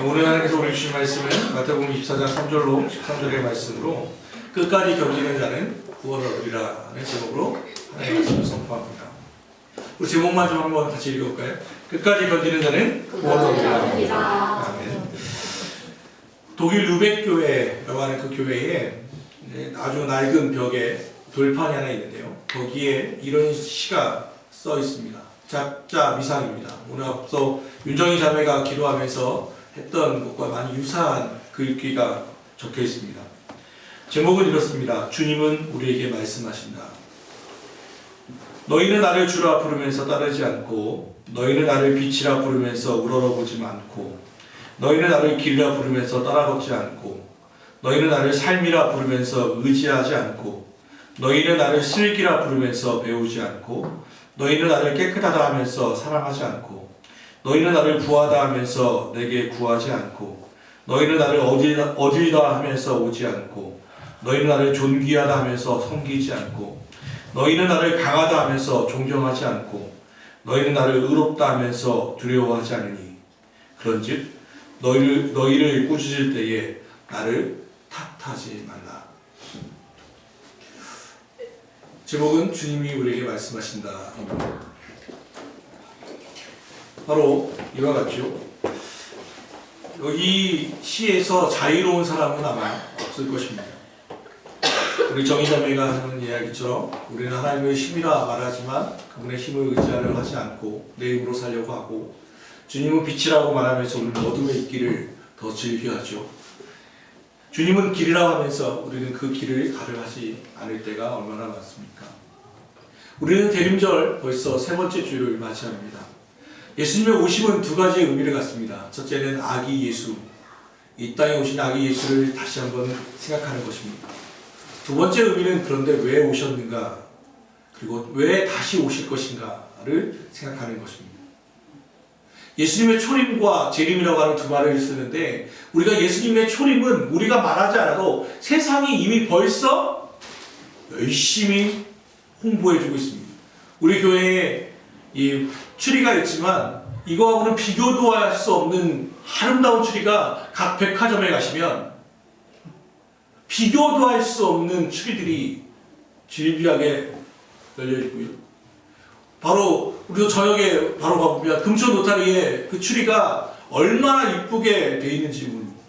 오늘 하나님께서 우리 주신 말씀은 마태복음 24장 3절로 13절의 말씀으로 끝까지 견디는 자는 구원을 얻으리라는 제목으로 하나님의 말씀을 선포합니다. 우리 제목만 좀 한번 같이 읽어볼까요? 끝까지 견디는 자는 구원을 얻으리라. 아멘. 독일 루벡 교회라고 하는 그 교회에 아주 낡은 벽에 돌판이 하나 있는데요. 거기에 이런 시가 써 있습니다. 작자 미상입니다. 오늘 앞서 윤정희 자매가 기도하면서 했던 것과 많이 유사한 글귀가 적혀 있습니다. 제목은 이렇습니다. 주님은 우리에게 말씀하신다. 너희는 나를 주라 부르면서 따르지 않고, 너희는 나를 빛이라 부르면서 우러러보지 않고, 너희는 나를 길이라 부르면서 따라 걷지 않고, 너희는 나를 삶이라 부르면서 의지하지 않고, 너희는 나를 슬기라 부르면서 배우지 않고, 너희는 나를 깨끗하다 하면서 사랑하지 않고, 너희는 나를 부하다 하면서 내게 구하지 않고, 너희는 나를 어디다 하면서 오지 않고, 너희는 나를 존귀하다 하면서 섬기지 않고, 너희는 나를 강하다 하면서 존경하지 않고, 너희는 나를 의롭다 하면서 두려워하지 않으니, 그런즉 너희를 꾸짖을 때에 나를 탓하지 말라. 제목은 주님이 우리에게 말씀하신다. 바로 이와 같죠. 이 시에서 자유로운 사람은 아마 없을 것입니다. 우리 정의자매가 하는 이야기처럼 우리는 하나님의 힘이라 말하지만 그분의 힘을 의지하려 하지 않고 내 힘으로 살려고 하고, 주님은 빛이라고 말하면서 우리는 어둠에 있기를 더 즐겨하죠. 주님은 길이라고 하면서 우리는 그 길을 가려 하지 않을 때가 얼마나 많습니까? 우리는 대림절 벌써 세 번째 주일을 맞이합니다. 예수님의 오심은 두 가지의 의미를 갖습니다. 첫째는 아기 예수, 이 땅에 오신 아기 예수를 다시 한번 생각하는 것입니다. 두 번째 의미는 그런데 왜 오셨는가, 그리고 왜 다시 오실 것인가를 생각하는 것입니다. 예수님의 초림과 재림이라고 하는 두 말을 쓰는데, 우리가 예수님의 초림은 우리가 말하지 않아도 세상이 이미 벌써 열심히 홍보해주고 있습니다. 우리 교회에 이 추리가 있지만 이거하고는 비교도 할 수 없는 아름다운 추리가 각 백화점에 가시면 비교도 할 수 없는 추리들이 질비하게 열려있고요. 바로 우리도 저녁에 바로 가보면 금천 노타리에 그 추리가 얼마나 이쁘게 되어 있는지 모릅니다.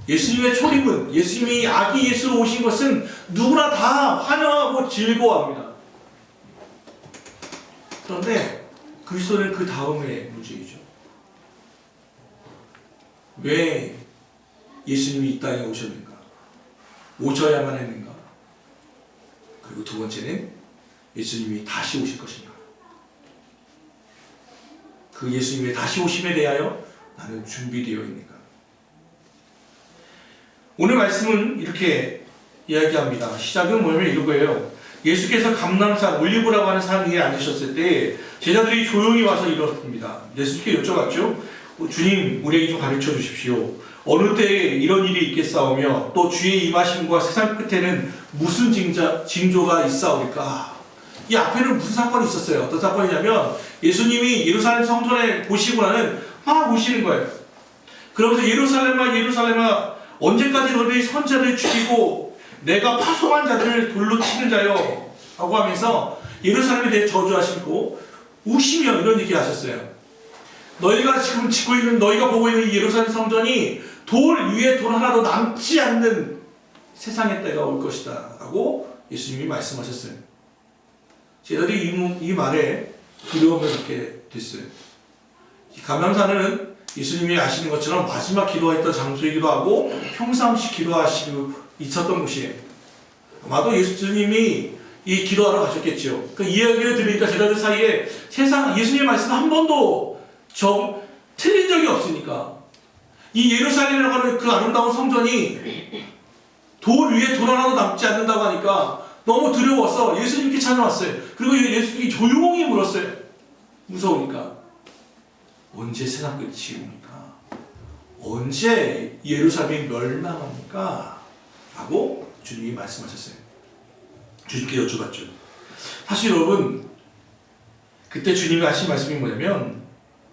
예수님의 초림은, 예수님이 아기 예수로 오신 것은 누구나 다 환영하고 즐거워합니다. 그런데 그리스도는 그 다음에 문제이죠. 왜 예수님이 이 땅에 오셨는가? 오셔야만 했는가? 그리고 두 번째는 예수님이 다시 오실 것인가? 그 예수님의 다시 오심에 대하여 나는 준비되어 있는가? 오늘 말씀은 이렇게 이야기합니다. 시작은 뭐냐면 이런 거예요. 예수께서 감람산 올리브라고 하는 산 위에 앉으셨을 때 제자들이 조용히 와서 일었습니다. 예수께 여쭤봤죠. 주님, 우리에게 좀 가르쳐 주십시오. 어느 때에 이런 일이 있겠사오며 또 주의 임하심과 세상 끝에는 무슨 징조가 있사오리까? 이 앞에는 무슨 사건이 있었어요. 어떤 사건이냐면 예수님이 예루살렘 성전에 보시고나는 막 우시는 거예요. 그러면서 예루살렘아 언제까지 너희들이 선자를 죽이고 내가 파송한 자들을 돌로 치는 자요 하고 하면서 예루살렘에 대해 저주하시고 우시며 이런 얘기 하셨어요. 너희가 지금 짓고 있는, 너희가 보고 있는 이 예루살렘 성전이 돌 위에 돌 하나도 남지 않는 세상의 때가 올 것이다 라고 예수님이 말씀하셨어요. 제자들이 이 말에 두려움을 갖게 됐어요. 이 감람산은 예수님이 아시는 것처럼 마지막 기도했던 장소이기도 하고 평상시 기도하시고 있었던 곳이에요. 아마도 예수님이 이 기도하러 가셨겠죠. 그 이야기를 들으니까 제자들 사이에 예수님의 말씀 한 번도 틀린 적이 없으니까 이 예루살렘이라고 하는 그 아름다운 성전이 돌 위에 돌 하나도 남지 않는다고 하니까 너무 두려워서 예수님께 찾아왔어요. 그리고 예수님이 조용히 물었어요. 무서우니까. 언제 세상 끝이 옵니까? 언제 예루살렘이 멸망합니까? 라고 주님이 말씀하셨어요. 주님께 여쭤봤죠. 사실 여러분, 그때 주님이 하신 말씀이 뭐냐면,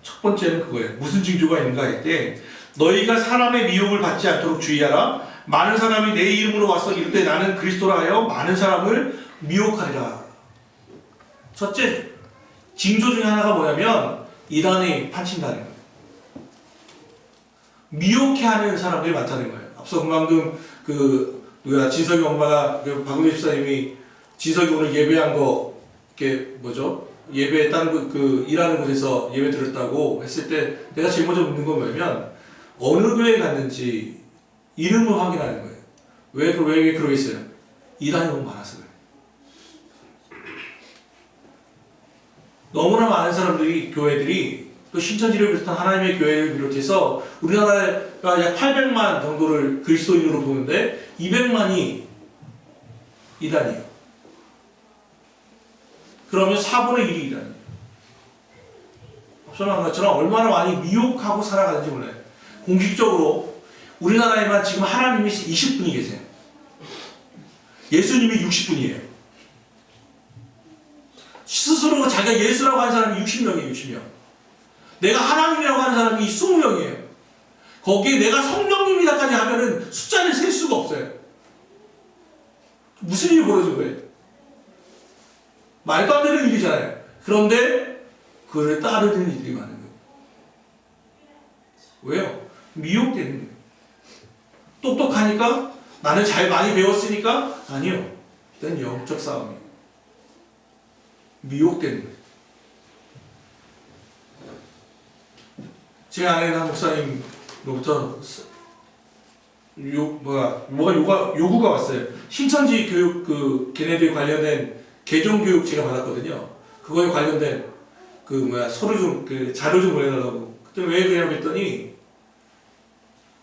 첫 번째는 그거예요. 무슨 징조가 있는가 할 때, 너희가 사람의 미혹을 받지 않도록 주의하라. 많은 사람이 내 이름으로 와서 이럴 때 나는 그리스도라 하여 많은 사람을 미혹하리라. 첫째 징조 중에 하나가 뭐냐면 이단이 판친다는 거예요. 미혹해 하는 사람들이 많다는 거예요. 앞서 방금 진석이 엄마가 박은혜 집사님이 진석이 오늘 예배한 거 이게 뭐죠? 예배했다는 일하는 곳에서 예배 들었다고 했을 때 내가 제일 먼저 묻는 건 뭐냐면 어느 교회에 갔는지 이름을 확인하는 거예요. 왜 그러겠어요? 이단이 너무 많아서 그래요. 너무나 많은 사람들이, 교회들이, 또 신천지를 비롯한 하나님의 교회를 비롯해서 우리나라가 약 800만 정도를 그리스도인으로 보는데 200만이 이단이에요. 그러면 4분의 1이 이단이에요. 앞서 말한 것처럼 얼마나 많이 미혹하고 살아가는지 몰라요. 공식적으로 우리나라에만 지금 하나님이 20분이 계세요. 예수님이 60분이에요. 스스로가 자기가 예수라고 하는 사람이 60명이에요. 60명. 내가 하나님이라고 하는 사람이 20명이에요. 거기에 내가 성령님이다까지 하면은 숫자를 셀 수가 없어요. 무슨 일이 벌어진 거예요? 말도 안 되는 일이잖아요. 그런데 그를 따르는 이들이 많은 거예요. 왜요? 미혹되는 거예요. 똑똑하니까? 나는 잘 많이 배웠으니까? 아니요. 이건 영적 싸움이에요. 미혹되는 거예요. 제 아내는 한 목사님로부터 요구가 왔어요. 신천지 교육 걔네들 관련된 개종 교육 제가 받았거든요. 그거에 관련된 서류 좀 자료 좀 보내달라고. 그때 왜 그러냐고 했더니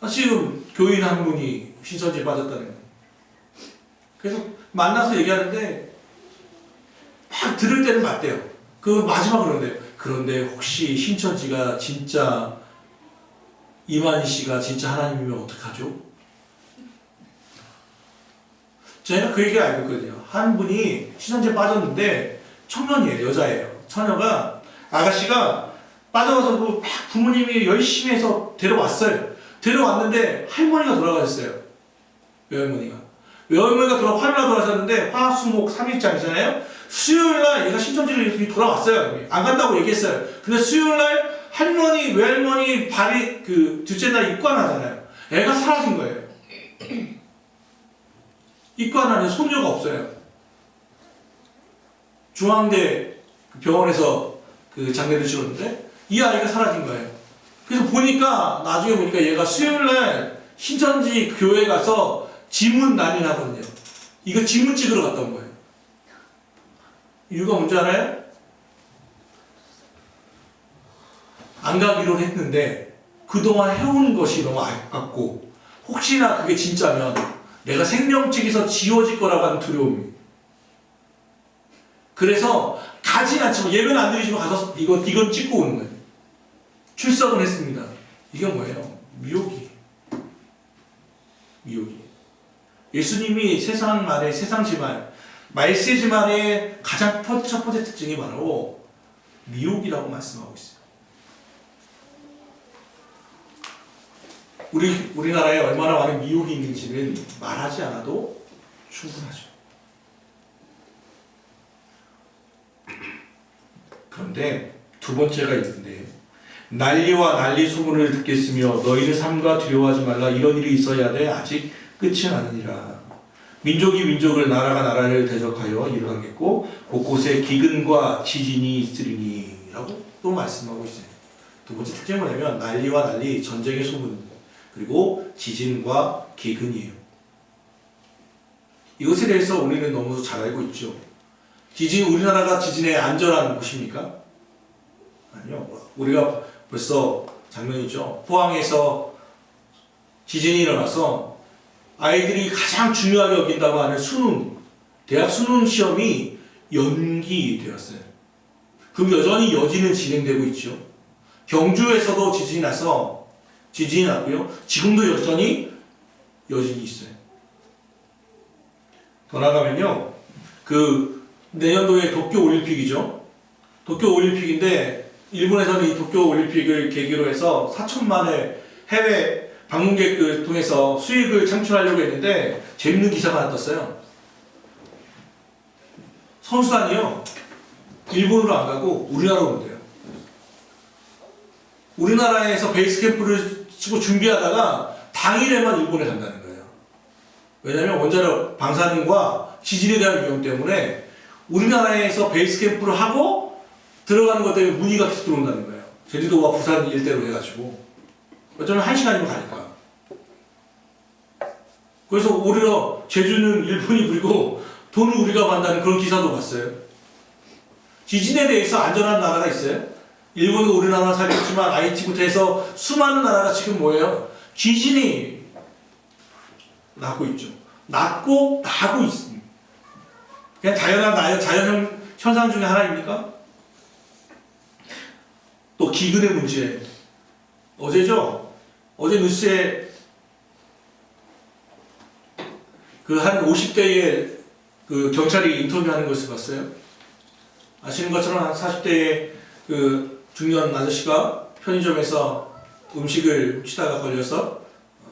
지금 교인 한 분이 신천지에 빠졌다는 거예요. 그래서 만나서 얘기하는데 막 들을 때는 맞대요. 마지막으로 그런데 혹시 신천지가 진짜 이만희 씨가 진짜 하나님이면 어떡하죠? 제가 그 얘기 알고 있거든요. 한 분이 신천지에 빠졌는데 청년이에요. 여자예요. 처녀가 아가씨가 빠져가서 막 부모님이 열심히 해서 데려왔어요. 데려왔는데 할머니가 돌아가셨어요. 외할머니가 화요일날 돌아가셨는데 화수목 3일장이잖아요. 수요일날 얘가 신천지를 돌아왔어요. 안 간다고 얘기했어요. 근데 수요일날 외할머니 발이 둘째 날 입관하잖아요. 애가 사라진 거예요. 입관하는 손녀가 없어요. 중앙대 병원에서 장례를 치렀는데 이 아이가 사라진 거예요. 그래서 나중에 보니까 얘가 수요일날 신천지 교회 가서 지문 난인하거든요. 이거 지문 찍으러 갔다 온 거예요. 이유가 뭔지 알아요? 안 가기로 했는데 그동안 해온 것이 너무 아깝고 혹시나 그게 진짜면 내가 생명책에서 지워질 거라고 하는 두려움이. 그래서 가진 않지만 예배는 안 드리지만 가서 이건 찍고 오는 거예요. 출석은 했습니다. 이게 뭐예요? 미혹이. 예수님이 세상 지말, 말세지말의 가장 첫 번째 특징이 바로 미혹이라고 말씀하고 있어요. 우리나라에 얼마나 많은 미혹이 있는지는 말하지 않아도 충분하죠. 그런데 두 번째가 있는데 난리와 난리 소문을 듣겠으며 너희는 삼가 두려워하지 말라. 이런 일이 있어야 돼. 아직 끝이 아니니라. 민족이 민족을 나라가 나라를 대적하여 일어나겠고 곳곳에 기근과 지진이 있으리니 라고 또 말씀하고 있어요. 두 번째 특징이 뭐냐면 난리와 난리, 전쟁의 소문, 그리고 지진과 기근이에요. 이것에 대해서 우리는 너무 잘 알고 있죠. 우리나라가 지진에 안전한 곳입니까? 아니요. 우리가 벌써 장면이죠. 포항에서 지진이 일어나서 아이들이 가장 중요하게 여긴다고 하는 대학 수능 시험이 연기되었어요. 그럼 여전히 여진은 진행되고 있죠. 경주에서도 지진이 났고요. 지금도 여전히 여진이 있어요. 더 나가면요. 내년도에 도쿄 올림픽이죠. 도쿄 올림픽인데 일본에서는 이 도쿄 올림픽을 계기로 해서 4천만의 해외 방문객을 통해서 수익을 창출하려고 했는데 재밌는 기사가 하나 떴어요. 선수단이요, 일본으로 안 가고 우리나라로 온대요. 우리나라에서 베이스 캠프를 치고 준비하다가 당일에만 일본에 간다는 거예요. 왜냐하면 원자력 방사능과 지진에 대한 위험 때문에 우리나라에서 베이스 캠프를 하고 들어가는 것 때문에 문의가 계속 들어온다는 거예요. 제주도와 부산 일대로 해가지고 어쩌면 1시간이면 가니까. 그래서 오히려 제주는 일본이 부리고 돈은 우리가 받는다는 그런 기사도 봤어요. 지진에 대해서 안전한 나라가 있어요? 일본도 우리나라 살겠지만 IT부터 해서 수많은 나라가 지금 뭐예요? 지진이 나고 있죠. 나고 나고 있습니다. 그냥 자연 현상 중에 하나입니까? 또 기근의 문제. 어제죠? 어제 뉴스에 그 한 50대의 그 경찰이 인터뷰하는 것을 봤어요. 아시는 것처럼 한 40대의 그 중년 아저씨가 편의점에서 음식을 훔치다가 걸려서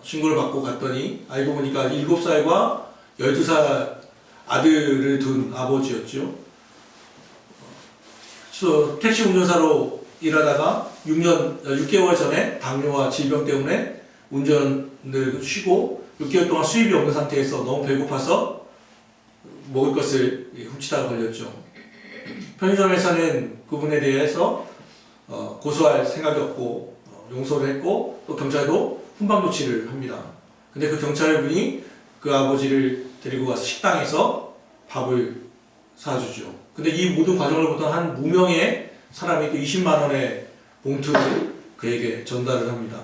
신고를 받고 갔더니 알고 보니까 7살과 12살 아들을 둔 아버지였죠. 그래서 택시 운전사로 일하다가 6개월 전에 당뇨와 질병 때문에 운전을 쉬고 6개월 동안 수입이 없는 상태에서 너무 배고파서 먹을 것을 훔치다가 걸렸죠. 편의점에서는 그분에 대해서 고소할 생각이 없고 용서를 했고 또 경찰도 훈방 조치를 합니다. 근데 그 경찰분이 그 아버지를 데리고 가서 식당에서 밥을 사주죠. 근데 이 모든 과정을 보던 한 무명의 사람이 또 20만 원의 봉투를 그에게 전달을 합니다.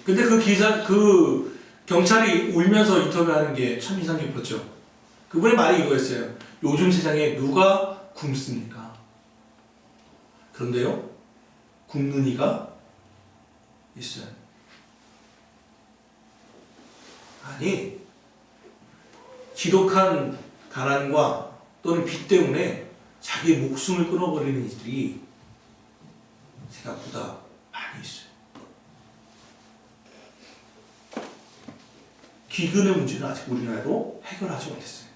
근데 그 경찰이 울면서 인터뷰하는 게 참 인상 깊었죠. 그분의 말이 이거였어요. 요즘 세상에 누가 굶습니까? 그런데요, 굶는 이가 있어요. 아니, 지독한 가난과 또는 빚 때문에 자기 목숨을 끊어버리는 이들이 생각보다 많이 있어요. 기근의 문제는 아직 우리나라도 해결하지 못했어요.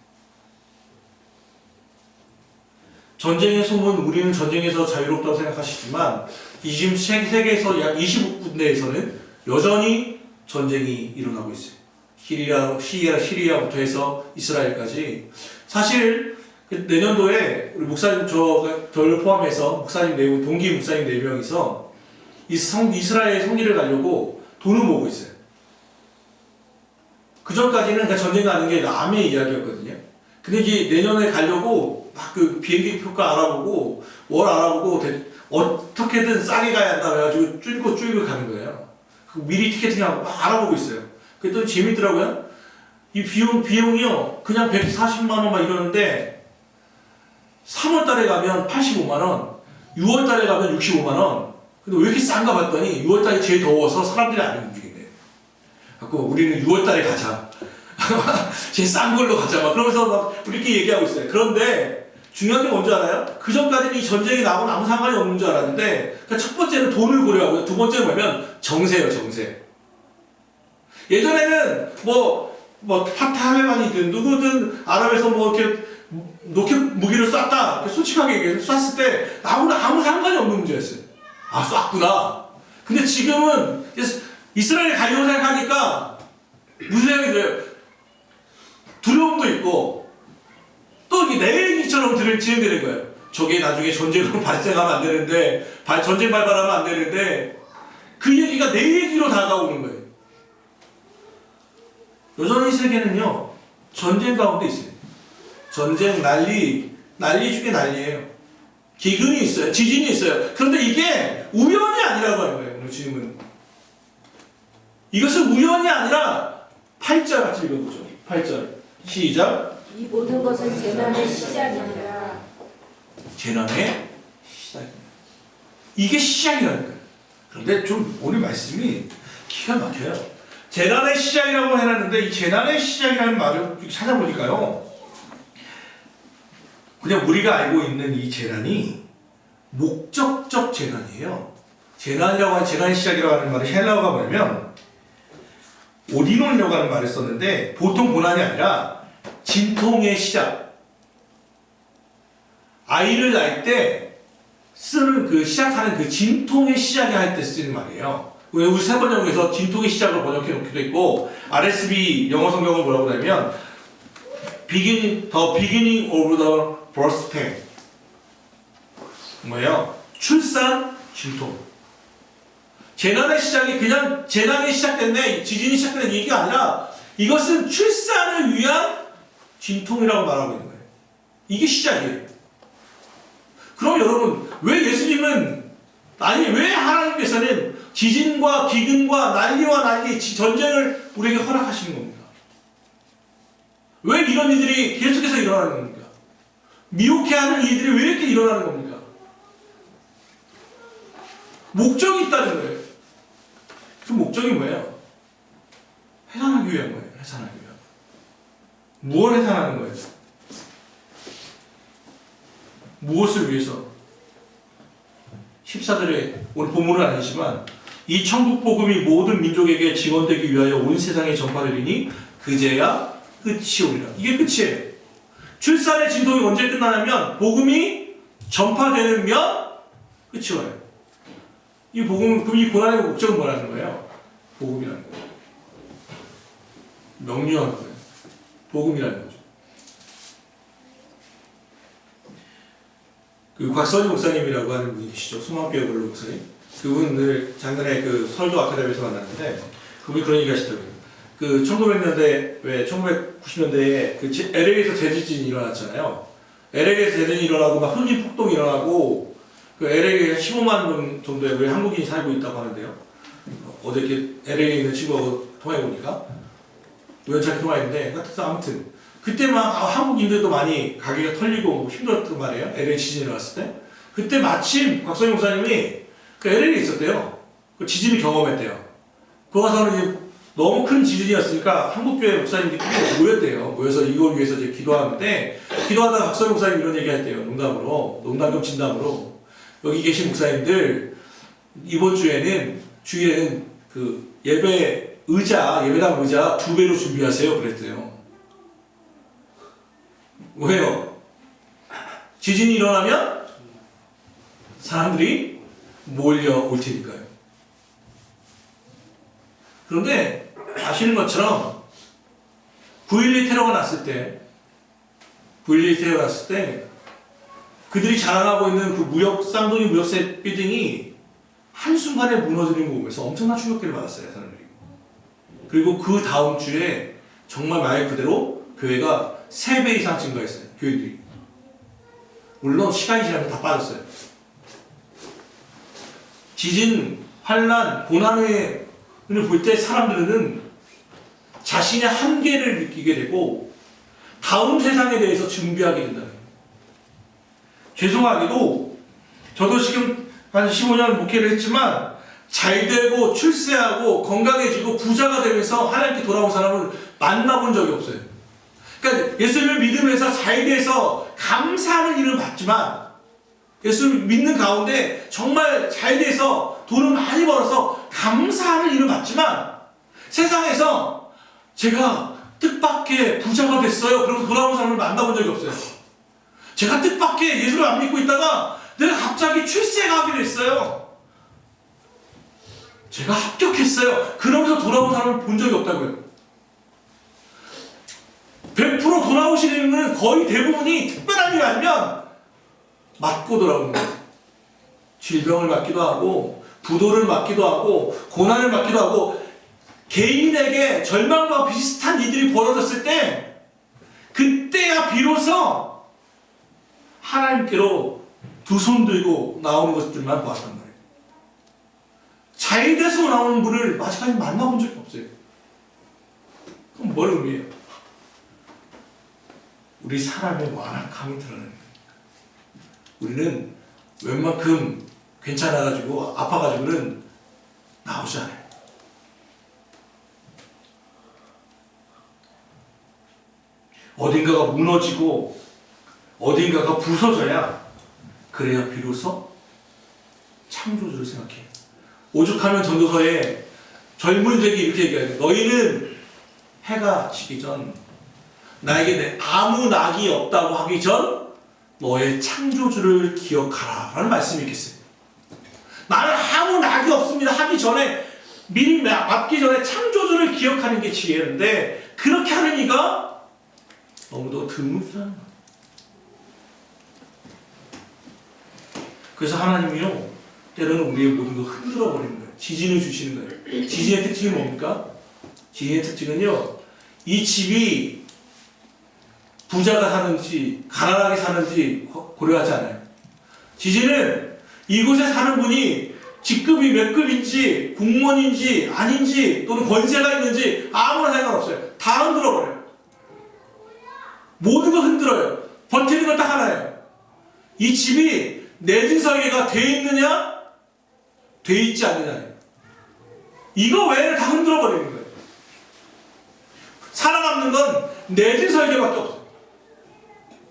전쟁의 소문, 우리는 전쟁에서 자유롭다고 생각하시지만 지금 세계에서 약 25군데에서는 여전히 전쟁이 일어나고 있어요. 시리아부터 해서 이스라엘까지. 사실 내년도에 우리 목사님 저를 포함해서 목사님 동기 목사님 4명이서 이스라엘 성지를 가려고 돈을 모으고 있어요. 그 전까지는 그냥 전쟁 가는 게 남의 이야기였거든요. 근데 이제 내년에 가려고 막 그 비행기 표가 알아보고 월 알아보고 어떻게든 싸게 가야 한다 해가지고 줄고 가는 거예요. 미리 티켓팅하고 막 알아보고 있어요. 그랬더니 재밌더라고요. 이 비용이요 그냥 140만 원 막 이러는데 3월 달에 가면 85만 원, 6월 달에 가면 65만 원. 근데 왜 이렇게 싼가 봤더니 6월 달이 제일 더워서 사람들이 안 움직인대요. 그래서 우리는 6월 달에 가자. 제일 싼 걸로 가자. 막 그러면서 막 우리끼리 얘기하고 있어요. 그런데 중요한 게 뭔지 알아요? 그 전까지는 이 전쟁이 나고는 아무 상관이 없는 줄 알았는데, 그러니까 첫 번째는 돈을 고려하고요. 두 번째는 뭐냐면 정세예요, 정세. 예전에는 파타메만이든 누구든 아랍에서 이렇게 로켓 무기를 쐈다. 솔직하게 얘기해서 쐈을 때 나하고는 아무 상관이 없는 문제였어요. 아, 쐈구나. 근데 지금은 이스라엘에 가려고 생각하니까 무슨 생각이 들어요? 두려움도 있고 또 이게 내 얘기처럼 진행되는 거예요. 저게 나중에 전쟁으로 발생하면 안 되는데, 전쟁 발발하면 안 되는데, 그 얘기가 내 얘기로 다가오는 거예요. 여전히 세계는요, 전쟁 가운데 있어요. 전쟁, 난리 중에 난리예요. 기근이 있어요. 지진이 있어요. 그런데 이게 우연이 아니라고 하는 거예요. 오늘 질문. 이것은 우연이 아니라 8절 같이 읽어보죠. 8절. 시작. 이 모든 것은 재난의 시작이니라. 재난의 시작입니다. 이게 시작이라는 거예요. 그런데 좀 오늘 말씀이 기가 막혀요. 재난의 시작이라고 해놨는데 이 재난의 시작이라는 말을 찾아보니까요. 그냥 우리가 알고 있는 이 재난이 목적적 재난이에요. 재난이라고 하는 재난의 시작이라고 하는 말을 헬라어가 뭐냐면 오디논이라고 하는 말을 썼는데 보통 고난이 아니라 진통의 시작. 아이를 낳을 때 쓰는 그 시작하는 그 진통의 시작이 할 때 쓰는 말이에요. 우리 세번역에서 진통의 시작을 번역해 놓기도 있고 RSV 영어 성경을 뭐라고 하냐면 the beginning of the birth pain. 뭐예요? 출산 진통. 재난의 시작이 그냥 재난이 시작됐네, 지진이 시작된 얘기가 아니라 이것은 출산을 위한 진통이라고 말하고 있는 거예요. 이게 시작이에요. 그럼 여러분, 왜 예수님은, 아니 왜 하나님께서는 지진과 기근과 난리와 난리, 전쟁을 우리에게 허락하시는 겁니까? 왜 이런 일들이 계속해서 일어나는 겁니까? 미혹해하는 일들이 왜 이렇게 일어나는 겁니까? 목적이 있다는 거예요. 그 목적이 뭐예요? 해산하기 위한 거예요. 해산하기 위한. 무엇을 해산하는 거예요? 무엇을 위해서? 14절에 오늘 본문은 아니지만 이 천국 복음이 모든 민족에게 증언되기 위하여 온 세상에 전파되리니 그제야 끝이 오리라. 이게 끝이에요. 출산의 진동이 언제 끝나냐면 복음이 전파되면 끝이 와요. 이 복음, 그럼 이 고난의 목적은 뭐라는 거예요? 복음이라는 거예요. 명료한 거예요. 복음이라는 거죠. 그 곽선희 목사님이라고 하는 분이 계시죠. 소망교회 원로 목사님. 그분을 작년에 그 설교 아카데미에서 만났는데 그분이 그런 얘기 하시더라고요. 그 1900년대, 왜 1990년대에 그 LA에서 재지진이 일어났잖아요. LA에서 재지진이 일어나고 막 흑인 폭동이 일어나고 그 LA에 15만 명 정도의 우리 한국인이 살고 있다고 하는데요. 어제 이렇게 LA에 있는 친구하고 통화해보니까 우연찮게 통화했는데 그래서 아무튼 그때 막 한국인들도 많이 가게가 털리고 힘들었단 말이에요. LA 지진이 일어났을 때. 그때 마침 곽선희 목사님이 그 LA에 있었대요. 그 지진을 경험했대요. 거기 가서는 이제 너무 큰 지진이었으니까 한국교회 목사님들이 모였대요. 모여서 이걸 위해서 이제 기도하는데 기도하다가 곽선희 목사님이 이런 얘기 했대요. 농담으로. 농담 겸 진담으로. 여기 계신 목사님들 이번 주에는 그 예배당 의자 2배로 준비하세요. 그랬대요. 왜요? 지진이 일어나면 사람들이 몰려올 테니까요. 그런데 아시는 것처럼 9.12 테러가 났을 때 그들이 자랑하고 있는 그 쌍둥이 무역세 빌딩이 한순간에 무너지는 거 보면서 엄청난 충격기를 받았어요, 사람들이. 그리고 그 다음 주에 정말 말 그대로 교회가 3배 이상 증가했어요, 교회들이. 물론 시간이 지나면 다 빠졌어요. 지진, 환란, 고난을 볼 때 사람들은 자신의 한계를 느끼게 되고 다음 세상에 대해서 준비하게 된다는 거예요. 죄송하게도 저도 지금 한 15년 목회를 했지만 잘 되고 출세하고 건강해지고 부자가 되면서 하나님께 돌아온 사람을 만나본 적이 없어요. 그러니까 예수님을 믿으면서 잘 돼서 감사하는 일을 받지만 예수를 믿는 가운데 정말 잘 돼서 돈을 많이 벌어서 감사하는 일을 받지만 세상에서 제가 뜻밖의 부자가 됐어요. 그러면서 돌아온 사람을 만나본 적이 없어요. 제가 뜻밖의 예수를 안 믿고 있다가 내가 갑자기 출세가 하게 됐어요. 제가 합격했어요. 그러면서 돌아온 사람을 본 적이 없다고요. 100% 돌아오시는 분은 거의 대부분이 특별한 일이 아니면 맞고 돌아오는 거예요. 질병을 맞기도 하고 부도를 맞기도 하고 고난을 맞기도 하고 개인에게 절망과 비슷한 일들이 벌어졌을 때 그때야 비로소 하나님께로 두 손 들고 나오는 것들만 보았단 말이에요. 잘 돼서 나오는 분을 아직까지 만나본 적이 없어요. 그럼 뭘 의미해요? 우리 사람의 완악함이 드러나는 거예요. 우리는 웬만큼 괜찮아가지고 아파가지고는 나오지 않아요. 어딘가가 무너지고 어딘가가 부서져야 그래야 비로소 창조주를 생각해. 오죽하면 전도서에 젊은이들에게 이렇게 얘기해요. 너희는 해가 지기 전 나에게 아무 낙이 없다고 하기 전 너의 창조주를 기억하라 라는 말씀이 있겠어요. 나는 아무 낙이 없습니다 하기 전에 미리 맞기 전에 창조주를 기억하는 게 지혜인데 그렇게 하는 이가 너무도 드물다는 거예요. 그래서 하나님이요 때로는 우리의 모든 걸 흔들어 버리는 거예요. 지진을 주시는 거예요. 지진의 특징이 뭡니까? 지진의 특징은요 이 집이 부자가 사는지 가난하게 사는지 고려하지 않아요. 지진은 이곳에 사는 분이 직급이 몇 급인지 공무원인지 아닌지 또는 권세가 있는지 아무런 상관없어요. 다 흔들어버려요. 모든 걸 흔들어요. 버티는 건 딱 하나예요. 이 집이 내진 설계가 돼 있느냐 돼 있지 않느냐 이거 외에는 다 흔들어버리는 거예요. 살아남는 건 내진 설계밖에 없어요.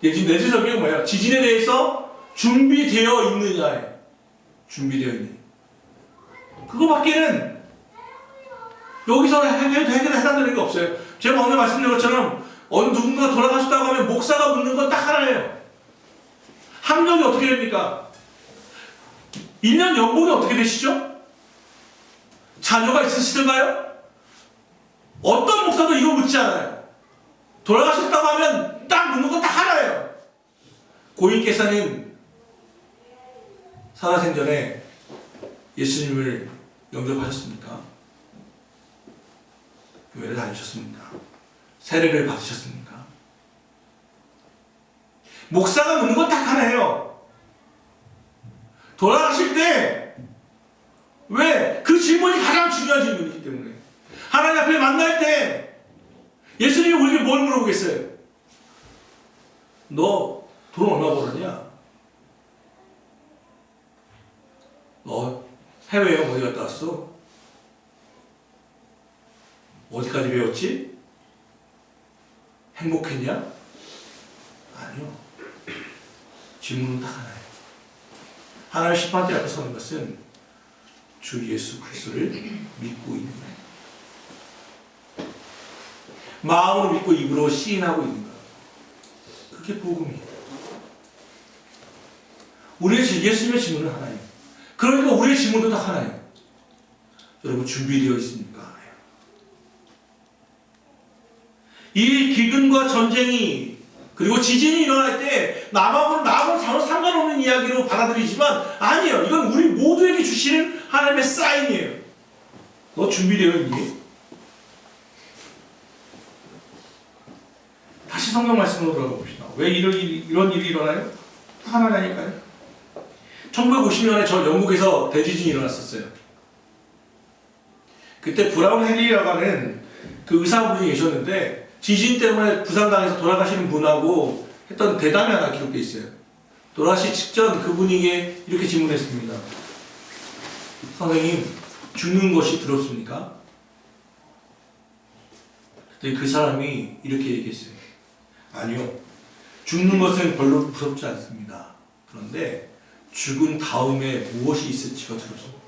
내진 설계가 뭐예요? 지진에 대해서 준비되어 있느냐예요. 준비되어 있느냐. 그거밖에는 여기서 해당되는 게 없어요. 제가 오늘 말씀드린 것처럼 어느 누군가가 돌아가셨다고 하면 목사가 묻는 건 딱 하나예요. 학력이 어떻게 됩니까? 1년 연봉이 어떻게 되시죠? 자녀가 있으시던가요? 어떤 목사도 이거 묻지 않아요. 돌아가셨다고 하면 딱 묻는 건 딱 하나예요. 고인께서는 살아생전에 예수님을 영접하셨습니까? 교회를 다니셨습니까? 세례를 받으셨습니까? 목사가 묻는 건 딱 하나예요. 돌아가실 때 왜? 그 질문이 가장 중요한 질문이기 때문에 하나님 앞에 만날 때 예수님이 우리에게 뭘 물어보겠어요? 너 돈 얼마 벌었냐? 너 해외여행 어디 갔다 왔어? 어디까지 배웠지? 행복했냐? 아니요. 질문은 딱 하나예요. 하나님 심판대 앞에 서는 것은 주 예수 그리스도를 믿고 있는 거예요. 마음으로 믿고 입으로 시인하고 있는 거예요. 그게 복음이에요. 우리의 예수님의 질문은 하나예요. 그러니까 우리의 질문도 다 하나예요. 여러분 준비되어 있습니까? 이 기근과 전쟁이 그리고 지진이 일어날 때 남하고는 전혀 상관없는 이야기로 받아들이지만 아니에요. 이건 우리 모두에게 주시는 하나님의 사인이에요. 너 준비되어 있니? 다시 성경 말씀으로 돌아가 봅시다. 왜 이런 일이 일어나요? 하나라니까요. 1950년에 저 영국에서 대지진이 일어났었어요. 그때 브라운 헨리라고 하는 그 의사분이 계셨는데 지진 때문에 부상당해서 돌아가시는 분하고 했던 대담이 하나 기록되어 있어요. 돌아가시 직전 그분에게 이렇게 질문했습니다. 선생님, 죽는 것이 두렵습니까? 그때 그 사람이 이렇게 얘기했어요. 아니요. 죽는 것은 별로 무섭지 않습니다. 그런데 죽은 다음에 무엇이 있을지가 두렵습니다.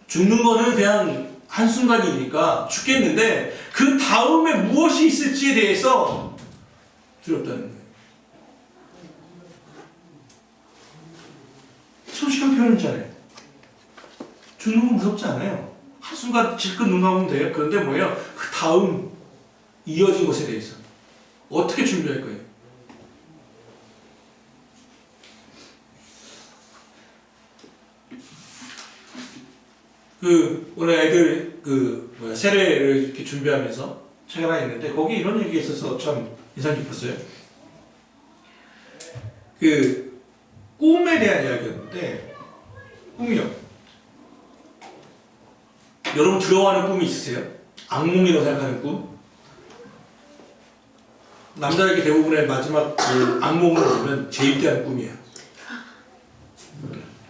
죽는 거는 그냥 한순간이니까 죽겠는데 그 다음에 무엇이 있을지에 대해서 두렵다는 거예요. 솔직한 표현이잖아요. 죽는 건 무섭지 않아요. 한순간 질끈 눈 감으면 돼요. 그런데 뭐예요? 그 다음 이어진 것에 대해서 어떻게 준비할 거예요? 오늘 애들 세례를 이렇게 준비하면서 책 하나 있는데 거기 이런 얘기가 있어서 참 인상 깊었어요. 꿈에 대한 이야기였는데 꿈이요. 여러분 두려워하는 꿈이 있으세요? 악몽이라고 생각하는 꿈? 남자에게 대부분의 마지막 악몽을 보면 재입대하는 꿈이에요.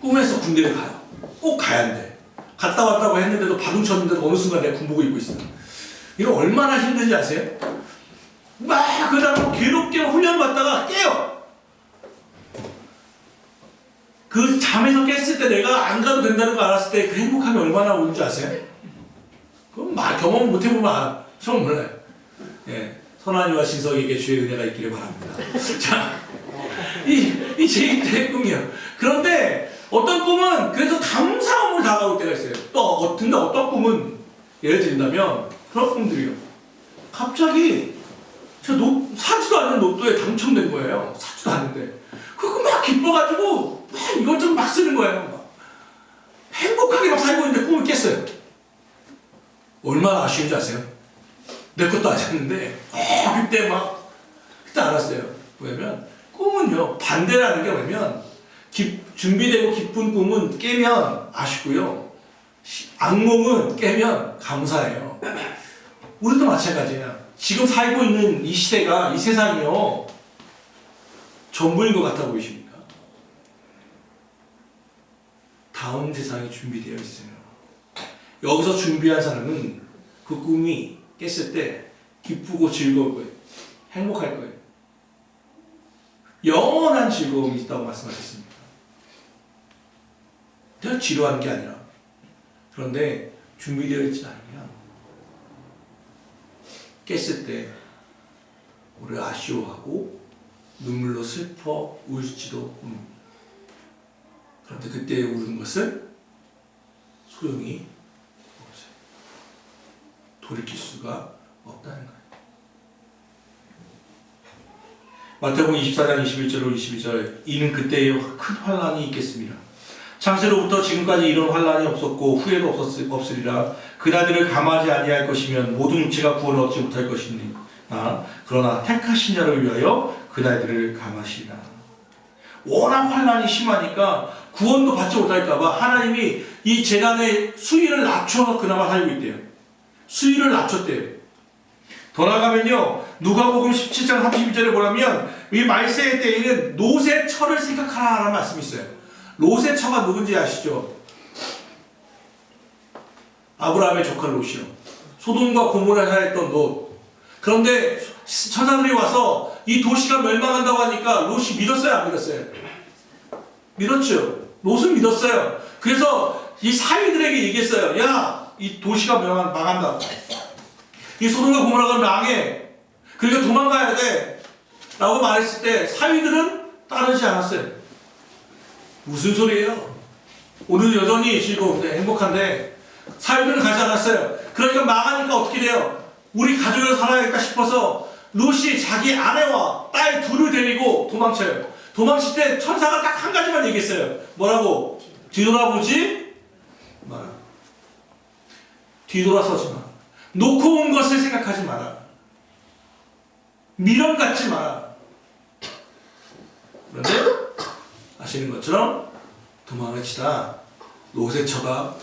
꿈에서 군대를 가요. 꼭 가야 한대. 갔다 왔다고 했는데도 바둥 쳤는데도 어느 순간 내가 군복을 입고 있어요. 이거 얼마나 힘든지 아세요? 막 그러다가 괴롭게 훈련 받다가 깨요. 그 잠에서 깼을 때 내가 안 가도 된다는 거 알았을 때 그 행복함이 얼마나 오는 줄 아세요? 그럼 막 경험 못 해보면 처음 몰라요. 예, 선한이와 신석에게 주의 은혜가 있기를 바랍니다. 자, 이 제2의 꿈이요. 그런데 어떤 꿈은 그래서 감사함을 다가올 때가 있어요. 근데 어떤 꿈은 예를 들자면 그런 꿈들이요. 갑자기 제가 사지도 않는 로또에 당첨된 거예요. 사지도 않는데. 그거 막 기뻐가지고 막 이것저것 막 쓰는 거예요. 막. 행복하게 막 살고 있는데 꿈을 깼어요. 얼마나 아쉬운지 아세요? 내 것도 아셨는데 그때 알았어요. 왜냐면 꿈은요 반대라는 게 뭐냐면 준비되고 기쁜 꿈은 깨면 아쉽고요 악몽은 깨면 감사해요. 우리도 마찬가지예요. 지금 살고 있는 이 시대가 이 세상이요 전부인 것 같아 보이십니까? 다음 세상이 준비되어 있어요. 여기서 준비한 사람은 그 꿈이 깼을 때 기쁘고 즐거울 거예요. 행복할 거예요. 영원한 즐거움이 있다고 말씀하셨습니다. 그냥 지루한 게 아니라. 그런데 준비되어 있지 않으면 깼을 때 우리를 아쉬워하고 눈물로 슬퍼 울지도 그런데 그때 우는 것을 소용이 없어요. 돌이킬 수가 없다는 거예요. 마태복음 24장 21절로 22절 이는 그때에 큰 환란이 있겠습니다. 창세로부터 지금까지 이런 환란이 없었고 후에도 없으리라. 그날들을 감하지 아니할 것이면 모든 육체가 구원을 얻지 못할 것이니 그러나 택하신 자를 위하여 그날들을 감하시리라. 워낙 환란이 심하니까 구원도 받지 못할까봐 하나님이 이 재난의 수위를 낮춰서 그나마 살고 있대요. 수위를 낮췄대요. 더 나아가면요 누가복음 17장 32절에 보라면 이 말세의 때에는 롯의 처를 생각하라는 말씀이 있어요. 롯의 처가 누군지 아시죠? 아브라함의 조카 롯이요. 소돔과 고모라에 살았던 롯. 그런데 천사들이 와서 이 도시가 멸망한다고 하니까 롯이 믿었어요, 안 믿었어요? 믿었죠. 롯은 믿었어요. 그래서 이 사위들에게 얘기했어요. 야, 이 도시가 망한다. 이 소돔과 고모라가 망해. 그러니까 도망가야 돼. 라고 말했을 때 사위들은 따르지 않았어요. 무슨 소리예요? 오늘 여전히 즐거운데 행복한데 사위들은 가지 않았어요. 그러니까 망하니까 어떻게 돼요? 우리 가족으로 살아야겠다 싶어서 롯이 자기 아내와 딸 둘을 데리고 도망쳐요. 도망칠 때 천사가 딱 한 가지만 얘기했어요. 뭐라고? 뒤돌아보지 마라. 뒤돌아서지 마라. 놓고 온 것을 생각하지 마라. 미련 갖지 마라. 그런데 아시는 것처럼 도망을 치다 롯의 처가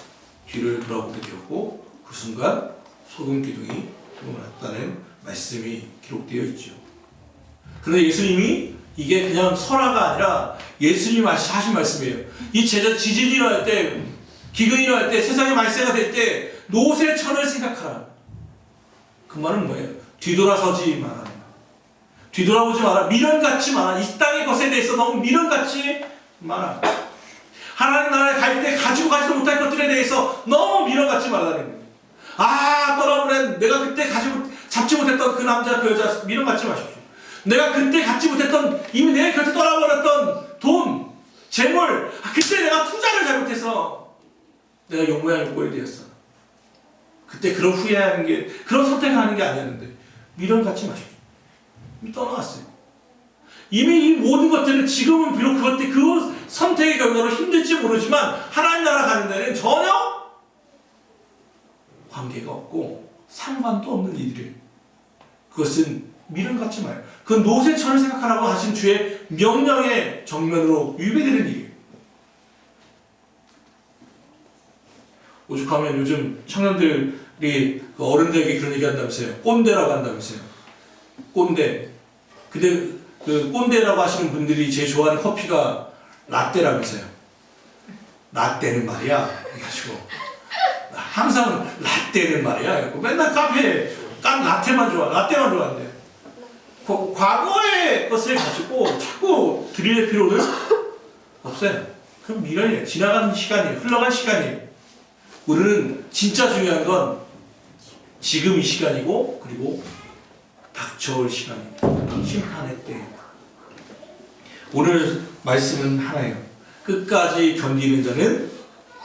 뒤를 돌아보게 되었고 그 순간 소금 기둥이 들어갔다는 말씀이 기록되어 있죠. 그런데 예수님이 이게 그냥 설화가 아니라 예수님이 하신 말씀이에요. 이 지진이 일어날 때, 기근이 일어날 때, 세상에 말세가 될 때 롯의 처를 생각하라. 그 말은 뭐예요? 뒤돌아서지 마라. 뒤돌아보지 마라. 미련 갖지 마라. 이 땅의 것에 대해서 너무 미련 갖지 마라. 하나님 나라에 갈 때 가지고 가지도 못할 것들에 대해서 너무 미련 갖지 말라는 거예요. 떠나보낸 내가 그때 잡지 못했던 그 남자 그 여자 미련 갖지 마십시오. 내가 그때 갖지 못했던 이미 내 곁에 떠나버렸던 돈, 재물, 그때 내가 투자를 잘못해서 내가 욕모양을 꼴이 되었어. 그때 그런 후회하는 게 그런 선택하는 게 아니었는데 미련 갖지 마십시오. 이미 떠나갔어요. 이미 이 모든 것들은 지금은 비록 그 선택의 결과로 힘들지 모르지만 하나님 나라 가는 데는 전혀 관계가 없고 상관도 없는 이들이에요. 그것은 미련 갖지 마요. 그건 롯의 처를 생각하라고 하신 주의 명령의 정면으로 위배되는 일이에요. 오죽하면 요즘 청년들이 어른들에게 그런 얘기 한다면서요. 꼰대라고 한다면서요. 꼰대. 근데 그 꼰대라고 하시는 분들이 제일 좋아하는 커피가 라떼라면서요. 라떼는 말이야. 해가지고 항상 라떼는 말이야. 맨날 카페에 라떼만 좋아한대. 과거의 것을 가지고 자꾸 들이댈 필요는 없어요. 그럼 미련이에요. 지나가는 시간이에요. 흘러간 시간이에요. 우리는 진짜 중요한 건 지금 이 시간이고 그리고 닥쳐올 시간이에요. 심판의 때. 오늘 말씀은 하나예요. 끝까지 견디는 자는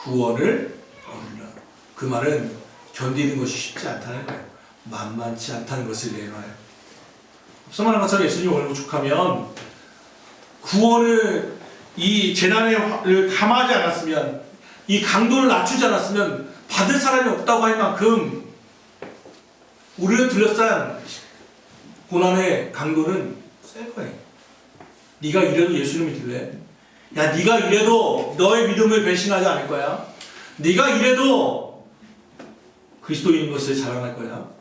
구원을 얻으리라. 그 말은 견디는 것이 쉽지 않다는 거예요. 만만치 않다는 것을 내놔요. 앞서 말한 것처럼 예수님 오늘 부족하면 구원을 이 재난을 감하지 않았으면 이 강도를 낮추지 않았으면 받을 사람이 없다고 할 만큼 우리를 둘러싼 고난의 강도는 셀 거예요. 네가 이래도 예수를 믿을래? 야, 네가 이래도 너의 믿음을 배신하지 않을 거야? 네가 이래도 그리스도인 것을 자랑할 거야?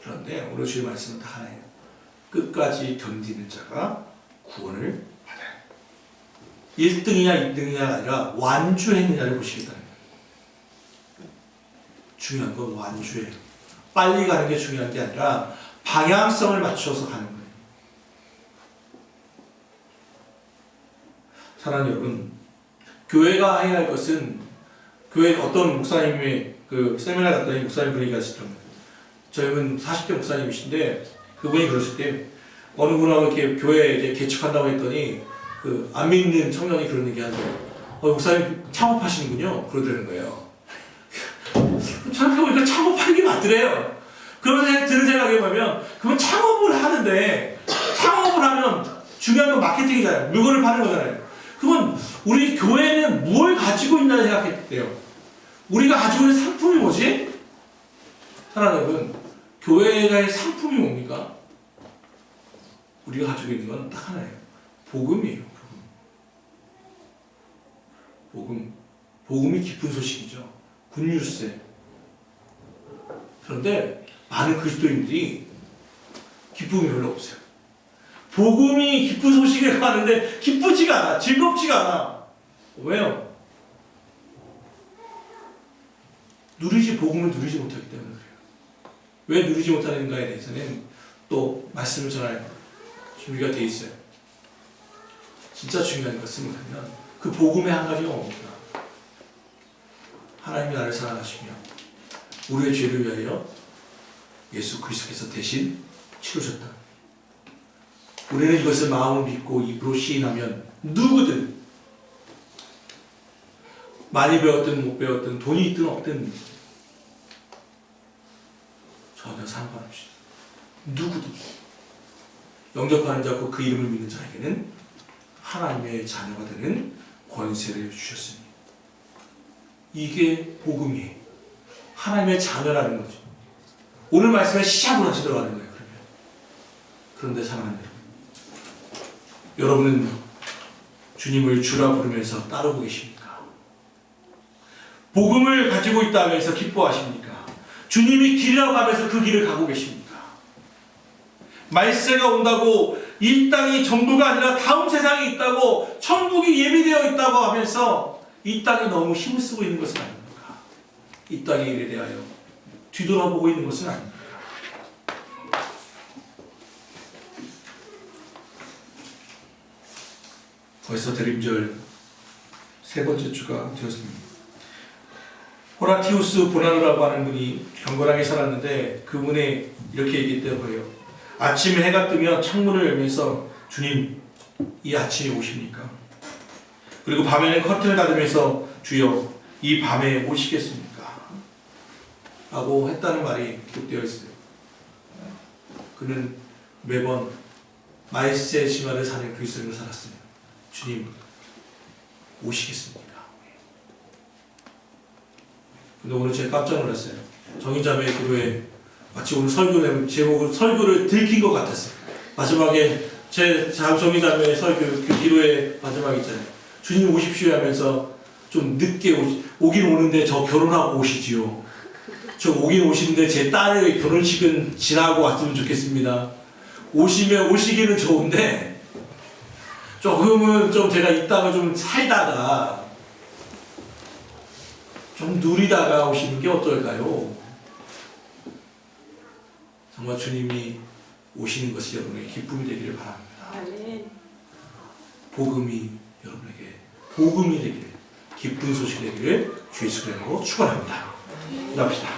그런데 오늘 주의 말씀은 다 하나예요. 끝까지 견디는 자가 구원을 받아요. 1등이냐 2등이냐가 아니라 완주했느냐를 보시겠다는 거예요. 중요한 건 완주예요. 빨리 가는 게 중요한 게 아니라 방향성을 맞춰서 가는 거예요. 사랑하는 여러분, 교회가 해야 할 것은 교회 어떤 목사님이 그 세미나 갔더니 목사님 그런 얘기 하시더라고요. 저희는 40대 목사님이신데 그분이 그러실 때 어느 분하고 이렇게 교회 이제 개척한다고 했더니 그 안 믿는 청년이 그런 얘기 하는데 목사님 창업하시는군요. 그러더라는 거예요. 생각해보니까 창업하는 게 맞더래요. 그러면서 드는 생각이 뭐냐면 그건 창업을 하는데 창업을 하면 중요한 건 마케팅이잖아요. 물건을 파는 거잖아요. 그건 우리 교회는 뭘 가지고 있나 생각했대요. 우리가 가지고 있는 상품이 뭐지? 사랑하는 여러분, 교회의 상품이 뭡니까? 우리가 가지고 있는 건 딱 하나예요. 복음이에요. 복음. 복음이 기쁜 소식이죠. 굿뉴스. 그런데 많은 그리스도인들이 기쁨이 별로 없어요. 복음이 기쁜 소식을 하는데 기쁘지가 않아. 즐겁지가 않아. 왜요? 복음을 누리지 못하기 때문에 그래요. 왜 누리지 못하는가에 대해서는 또 말씀을 전할 준비가 되어 있어요. 진짜 중요한 것은 뭐냐면 그 복음의 한 가지가 뭡니까? 하나님이 나를 사랑하시며 우리의 죄를 위하여 예수 그리스도께서 대신 치르셨다. 우리는 이것을 마음으로 믿고 입으로 시인하면 누구든 많이 배웠든 못 배웠든 돈이 있든 없든 전혀 상관없이 누구든 영접하는 자고 그 이름을 믿는 자에게는 하나님의 자녀가 되는 권세를 주셨으니 이게 복음이에요. 하나님의 자녀라는 거죠. 오늘 말씀에 시작으로 다시 들어가는 거예요. 그런데 사랑하는 여러분은 주님을 주라 부르면서 따르고 계십니까? 복음을 가지고 있다고 해서 기뻐하십니까? 주님이 길이라고 하면서 그 길을 가고 계십니까? 말세가 온다고 이 땅이 전부가 아니라 다음 세상이 있다고 천국이 예비되어 있다고 하면서 이 땅이 너무 힘을 쓰고 있는 것은 아닙니까? 이 땅의 일에 대하여 뒤돌아보고 있는 것은 아닙니까? 벌써 대림절 세 번째 주가 되었습니다. 호라티우스 보나노라고 하는 분이 경건하게 살았는데 그분이 이렇게 얘기했대요. 아침에 해가 뜨면 창문을 열면서 주님 이 아침에 오십니까? 그리고 밤에는 커튼을 닫으면서 주여 이 밤에 오시겠습니까? 라고 했다는 말이 기록되어 있어요. 그는 매번 말세 심화를 사는 그리스도인으로 살았어요. 주님 오시겠습니까? 근데 오늘 제가 깜짝 놀랐어요. 정인자매 기도에 마치 오늘 설교 제목을 설교를 들킨 것 같았어요. 마지막에 제 정인자매 설교 그 기도의 마지막 있잖아요. 주님 오십시오 하면서 좀 늦게 오긴 오는데 저 결혼하고 오시지요. 저 오긴 오시는데 제 딸의 결혼식은 지나고 왔으면 좋겠습니다. 오시면 오시기는 좋은데 조금은 좀 제가 있다가 좀 살다가 좀 누리다가 오시는 게 어떨까요? 정말 주님이 오시는 것이 여러분에게 기쁨이 되기를 바랍니다. 아멘. 복음이 여러분에게 복음이 되기를, 기쁜 소식이 되기를 주 예수 그리스도로 축원합니다. 기도합시다.